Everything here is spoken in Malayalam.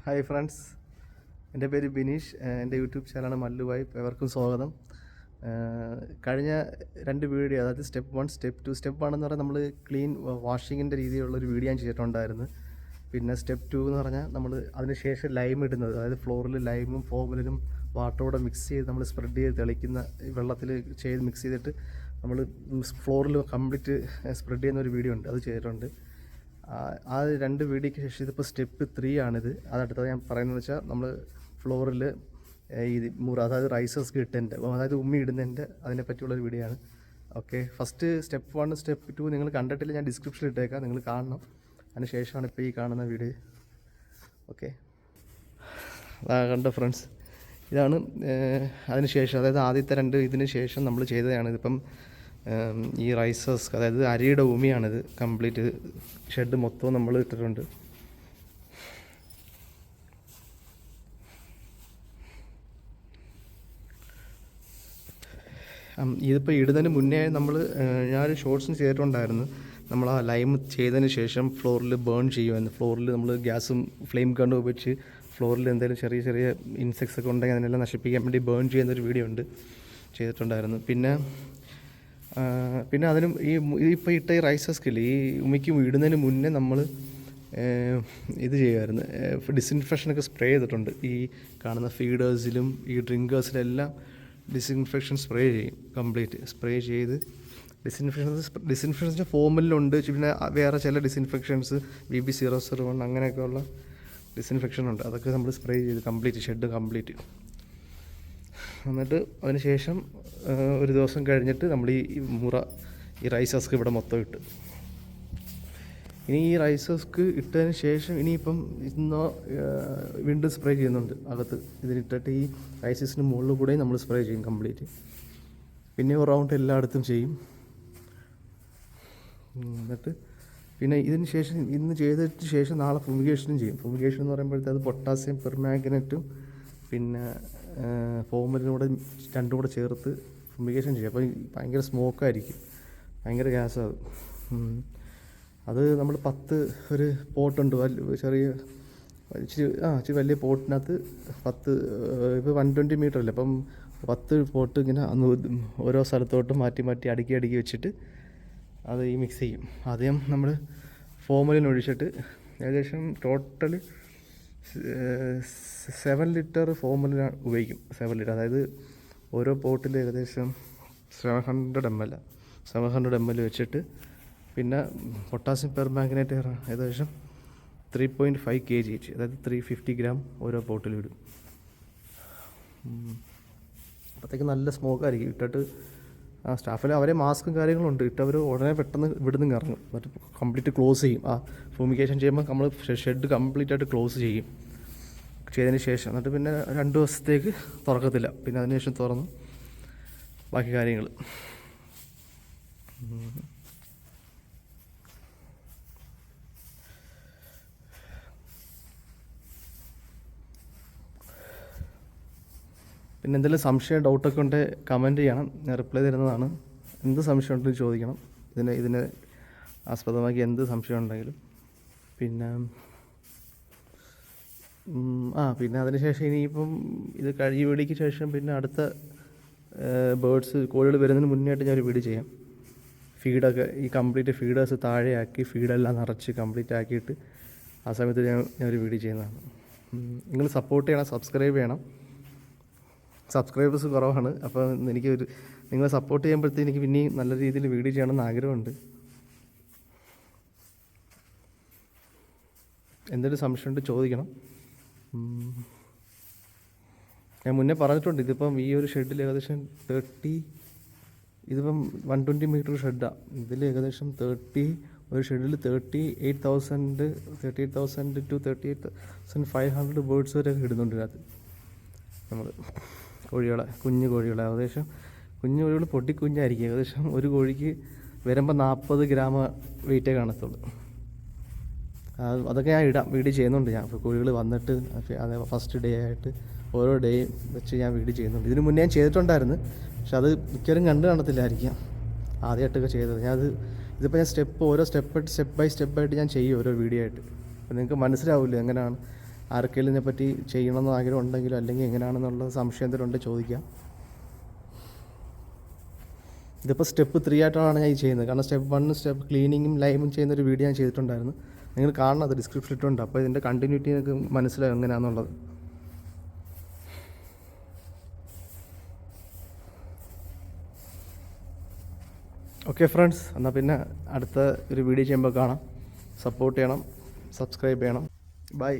ഹായ് ഫ്രണ്ട്സ്, എൻ്റെ പേര് ബിനീഷ്. എൻ്റെ യൂട്യൂബ് ചാനലാണ് മല്ലു വൈബ്. എവർക്കും സ്വാഗതം. കഴിഞ്ഞ 2 വീഡിയോ, അതായത് സ്റ്റെപ്പ് 1, സ്റ്റെപ്പ് 2. സ്റ്റെപ്പ് 1 എന്ന് പറഞ്ഞാൽ നമ്മൾ ക്ലീൻ വാഷിങ്ങിൻ്റെ രീതിയിലുള്ളൊരു വീഡിയോ ഞാൻ ചെയ്തിട്ടുണ്ടായിരുന്നു. പിന്നെ സ്റ്റെപ്പ് 2 എന്ന് പറഞ്ഞാൽ നമ്മൾ അതിന് ശേഷം ലൈം ഇടുന്നത്, അതായത് ഫ്ലോറിൽ ലൈമും ഫോമിലും വാട്ടറോടെ മിക്സ് ചെയ്ത് നമ്മൾ സ്പ്രെഡ് ചെയ്ത് തെളിക്കുന്ന വെള്ളത്തിൽ ചെയ്ത് മിക്സ് ചെയ്തിട്ട് നമ്മൾ ഫ്ലോറിൽ കംപ്ലീറ്റ് സ്പ്രെഡ് ചെയ്യുന്ന ഒരു വീഡിയോ ഉണ്ട്, അത് ചെയ്തിട്ടുണ്ട്. ആ 2 വീഡിയോയ്ക്ക് ശേഷം ഇതിപ്പോൾ സ്റ്റെപ്പ് 3 ആണിത്. അതടുത്തത് ഞാൻ പറയുന്നത് വെച്ചാൽ നമ്മൾ ഫ്ലോറിൽ ഈ അതായത് റൈസേഴ്സ് ഇട്ടതിൻ്റെ, അതായത് ഉമ്മി ഇടുന്നതിൻ്റെ അതിനെ പറ്റിയുള്ളൊരു വീഡിയോ ആണ്. ഓക്കെ, ഫസ്റ്റ് സ്റ്റെപ്പ് 1 സ്റ്റെപ്പ് 2 നിങ്ങൾ കണ്ടിട്ടില്ല, ഞാൻ ഡിസ്ക്രിപ്ഷനിൽ ഇട്ടേക്കാം, നിങ്ങൾ കാണണം. അതിന് ശേഷമാണ് ഇപ്പോൾ ഈ കാണുന്ന വീഡിയോ. ഓക്കെ, കണ്ടോ ഫ്രണ്ട്സ്, ഇതാണ് അതിന് ശേഷം, അതായത് ആദ്യത്തെ 2 ഇതിന് ശേഷം നമ്മൾ ചെയ്തതാണ്. ഇതിപ്പം ഈ റൈസേഴ്സ്, അതായത് അരിയുടെ ഉമിയാണിത്. കംപ്ലീറ്റ് ഷെഡ് മൊത്തവും നമ്മൾ ഇട്ടിട്ടുണ്ട്. ഇതിപ്പോൾ ഇടുന്നതിന് മുന്നേ ഞാനൊരു ഷോർട്സിന് ചെയ്തിട്ടുണ്ടായിരുന്നു. നമ്മൾ ആ ലൈം ചെയ്തതിന് ശേഷം ഫ്ലോറിൽ ബേൺ ചെയ്യുമായിരുന്നു. ഫ്ലോറിൽ നമ്മൾ ഗ്യാസും ഫ്ലെയിം ഗൺ ഉപയോഗിച്ച് ഫ്ലോറിൽ എന്തെങ്കിലും ചെറിയ ചെറിയ ഇൻസെക്ട്സ് ഒക്കെ ഉണ്ടെങ്കിൽ അതിനെല്ലാം നശിപ്പിക്കാൻ വേണ്ടി ബേൺ ചെയ്യുന്നൊരു വീഡിയോ ചെയ്തിട്ടുണ്ടായിരുന്നു. പിന്നെ അതിനും ഇപ്പോൾ ഇട്ട ഈ റൈസസ് സ്കില്ല്, ഈ ഉമിക്ക് ഇടുന്നതിന് മുന്നേ നമ്മൾ ഇത് ചെയ്യുമായിരുന്നു, ഡിസിൻഫെക്ഷനൊക്കെ സ്പ്രേ ചെയ്തിട്ടുണ്ട്. ഈ കാണുന്ന ഫീഡേഴ്സിലും ഈ ഡ്രിങ്കേഴ്സിലെല്ലാം ഡിസിൻഫെക്ഷൻ സ്പ്രേ ചെയ്യും. കംപ്ലീറ്റ് സ്പ്രേ ചെയ്ത് ഡിസിൻഫെക്ഷൻസിൻ്റെ ഫോമിലുണ്ട്. പിന്നെ വേറെ ചില ഡിസിൻഫെക്ഷൻസ് BB001 അങ്ങനെയൊക്കെയുള്ള ഡിസിൻഫെക്ഷൻ ഉണ്ട്. അതൊക്കെ നമ്മൾ സ്പ്രേ ചെയ്ത് കംപ്ലീറ്റ് ഷെഡ് കംപ്ലീറ്റ്. എന്നിട്ട് അതിന് ശേഷം ഒരു ദിവസം കഴിഞ്ഞിട്ട് നമ്മൾ ഈ റൈസസ്ക്ക് ഇവിടെ മൊത്തം ഇട്ട്. ഇനി ഈ റൈസസ്ക്ക് ഇട്ടതിന് ശേഷം ഇനിയിപ്പം വീണ്ടും സ്പ്രേ ചെയ്യുന്നുണ്ട് അകത്ത്. ഇതിലിട്ടിട്ട് ഈ റൈസസിന് മുകളിൽ കൂടെ നമ്മൾ സ്പ്രേ ചെയ്യും കംപ്ലീറ്റ്. പിന്നെ ഒരു റൗണ്ട് എല്ലായിടത്തും ചെയ്യും. എന്നിട്ട് പിന്നെ ഇതിന് ശേഷം ഇന്ന് ചെയ്തതിന് ശേഷം നാളെ ഫുമിഗേഷനും ചെയ്യും. ഫുമിഗേഷൻ എന്ന് പറയുമ്പോഴത്തെ അത് പൊട്ടാസ്യം പെർമാംഗനേറ്റും പിന്നെ ഫോമലിനൂടെ 2 കൂടെ ചേർത്ത് ഫുമിഗേഷൻ ചെയ്യും. അപ്പോൾ ഭയങ്കര സ്മോക്കായിരിക്കും, ഭയങ്കര ഗ്യാസാണ് അത്. നമ്മൾ ഒരു പോട്ടുണ്ട്, ഇച്ചിരി വലിയ പോട്ടിനകത്ത് 10, ഇപ്പോൾ 120 മീറ്റർ അല്ലേ, അപ്പം 10 പോട്ട് ഇങ്ങനെ ഓരോ സ്ഥലത്തോട്ടും മാറ്റി മാറ്റി അടുക്കി വെച്ചിട്ട് അത് മിക്സ് ചെയ്യും. ആദ്യം നമ്മൾ ഫോമലിന് ഒഴിച്ചിട്ട് ഏകദേശം ടോട്ടൽ 7 ലിറ്റർ ഫോമുല ഉപയോഗിക്കും. 7 ലിറ്റർ, അതായത് ഓരോ പോട്ടിൽ ഏകദേശം 700 ml വെച്ചിട്ട്. പിന്നെ പൊട്ടാസ്യം പെർമാംഗനേറ്റ് ഏകദേശം 3.5 kg, അതായത് 350 ഗ്രാം ഓരോ പോട്ടിലും ഇടും. അപ്പോഴത്തേക്ക് നല്ല സ്മോക്കായിരിക്കും. ഇട്ടിട്ട് സ്റ്റാഫിൽ അവരെ മാസ്കും കാര്യങ്ങളുണ്ട്, ഇട്ടവർ ഉടനെ പെട്ടെന്ന് ഇവിടുന്ന് ഇറങ്ങും. എന്നിട്ട് കംപ്ലീറ്റ് ക്ലോസ് ചെയ്യും. ഫുമിഗേഷൻ ചെയ്യുമ്പോൾ നമ്മൾ ഷെഡ് കംപ്ലീറ്റ് ആയിട്ട് ക്ലോസ് ചെയ്തതിന് ശേഷം. എന്നിട്ട് പിന്നെ 2 ദിവസത്തേക്ക് തുറക്കത്തില്ല. പിന്നെ അതിന് ശേഷം തുറന്ന് ബാക്കി കാര്യങ്ങൾ. പിന്നെ എന്തെങ്കിലും സംശയം ഡൗട്ടൊക്കെ ഉണ്ടെങ്കിൽ കമൻറ്റ് ചെയ്യണം, ഞാൻ റിപ്ലൈ തരുന്നതാണ്. എന്ത് സംശയം ഉണ്ടെങ്കിലും ചോദിക്കണം, ഇതിനെ ആസ്പദമാക്കി എന്ത് സംശയം ഉണ്ടെങ്കിലും. പിന്നെ അതിന് ശേഷം ഇനിയിപ്പം ഇത് കഴിഞ്ഞ വീഡിയോയ്ക്ക് ശേഷം പിന്നെ അടുത്ത കോഴികൾ വരുന്നതിന് മുന്നേ ആയിട്ട് ഞാനൊരു വീഡിയോ ചെയ്യാം. ഫീഡൊക്കെ ഈ കംപ്ലീറ്റ് ഫീഡേഴ്സ് താഴെയാക്കി ഫീഡെല്ലാം നിറച്ച് കംപ്ലീറ്റ് ആക്കിയിട്ട് ആ സമയത്ത് ഞാനൊരു വീഡിയോ ചെയ്യുന്നതാണ്. നിങ്ങൾ സപ്പോർട്ട് ചെയ്യണം, സബ്സ്ക്രൈബ് ചെയ്യണം. സബ്സ്ക്രൈബേഴ്സ് കുറവാണ്, അപ്പോൾ നിങ്ങളെ സപ്പോർട്ട് ചെയ്യുമ്പോഴത്തേക്ക് എനിക്ക് പിന്നെയും നല്ല രീതിയിൽ വീഡിയോ ചെയ്യണമെന്ന് ആഗ്രഹമുണ്ട്. എന്തൊരു സംശയമുണ്ട് ചോദിക്കണം. ഞാൻ മുന്നേ പറഞ്ഞിട്ടുണ്ട്, ഇതിപ്പം ഈ ഒരു ഷെഡിൽ ഏകദേശം ഇതിപ്പം 120 മീറ്റർ ഷെഡാണ്. ഇതിൽ ഏകദേശം ഒരു ഷെഡിൽ 38,000 to 38,500 ബേർഡ്സ് വരെ ഇടുന്നുണ്ട് ഇതിനകത്ത്. നമ്മൾ കുഞ്ഞു കോഴികളെ ഏകദേശം കുഞ്ഞു കോഴികൾ പൊട്ടിക്കുഞ്ഞായിരിക്കും. ഏകദേശം ഒരു കോഴിക്ക് വരുമ്പോൾ 40 ഗ്രാം വെയിറ്റേ കാണത്തുള്ളൂ. അതൊക്കെ ഞാൻ വീഡിയോ ചെയ്യുന്നുണ്ട്. ഞാൻ കോഴികൾ വന്നിട്ട് അതേ ഫസ്റ്റ് ഡേ ആയിട്ട് ഓരോ ഡേയും വെച്ച് ഞാൻ വീഡിയോ ചെയ്യുന്നുണ്ട്. ഇതിന് മുന്നേ ഞാൻ ചെയ്തിട്ടുണ്ടായിരുന്നു, പക്ഷെ അത് മിക്കവരും കണ്ടു കാണത്തില്ലായിരിക്കാം, ആദ്യമായിട്ടൊക്കെ ചെയ്തത്. ഇതിപ്പോൾ ഞാൻ ഓരോ സ്റ്റെപ്പ് ബൈ സ്റ്റെപ്പായിട്ട് ഞാൻ ചെയ്യും ഓരോ വീഡിയോ ആയിട്ട്. അപ്പോൾ നിങ്ങൾക്ക് മനസ്സിലാവില്ല എങ്ങനെയാണ് ആർക്കെങ്കിലും ഇതിനെപ്പറ്റി ചെയ്യണമെന്ന് ആഗ്രഹം ഉണ്ടെങ്കിലോ അല്ലെങ്കിൽ എങ്ങനെയാണെന്നുള്ള സംശയം എന്തെങ്കിലും ഉണ്ടെങ്കിൽ ചോദിക്കാം. ഇതിപ്പോൾ സ്റ്റെപ്പ് 3 ആയിട്ടാണ് ഞാൻ ഈ ചെയ്യുന്നത്. കാരണം സ്റ്റെപ്പ് 1 സ്റ്റെപ്പ് ക്ലീനിങ്ങും ലൈമും ചെയ്യുന്നൊരു വീഡിയോ ഞാൻ ചെയ്തിട്ടുണ്ടായിരുന്നു. നിങ്ങൾ കാണുന്നത് ഡിസ്ക്രിപ്ഷനിൽ ഇട്ടുണ്ട്. അപ്പോൾ ഇതിൻ്റെ കണ്ടിന്യൂറ്റി നിങ്ങൾക്ക് മനസ്സിലാവും എങ്ങനെയാണെന്നുള്ളത്. ഓക്കെ ഫ്രണ്ട്സ്, എന്നാൽ പിന്നെ അടുത്ത ഒരു വീഡിയോ ചെയ്യുമ്പോൾ കാണാം. സപ്പോർട്ട് ചെയ്യണം, സബ്സ്ക്രൈബ് ചെയ്യണം. ബൈ.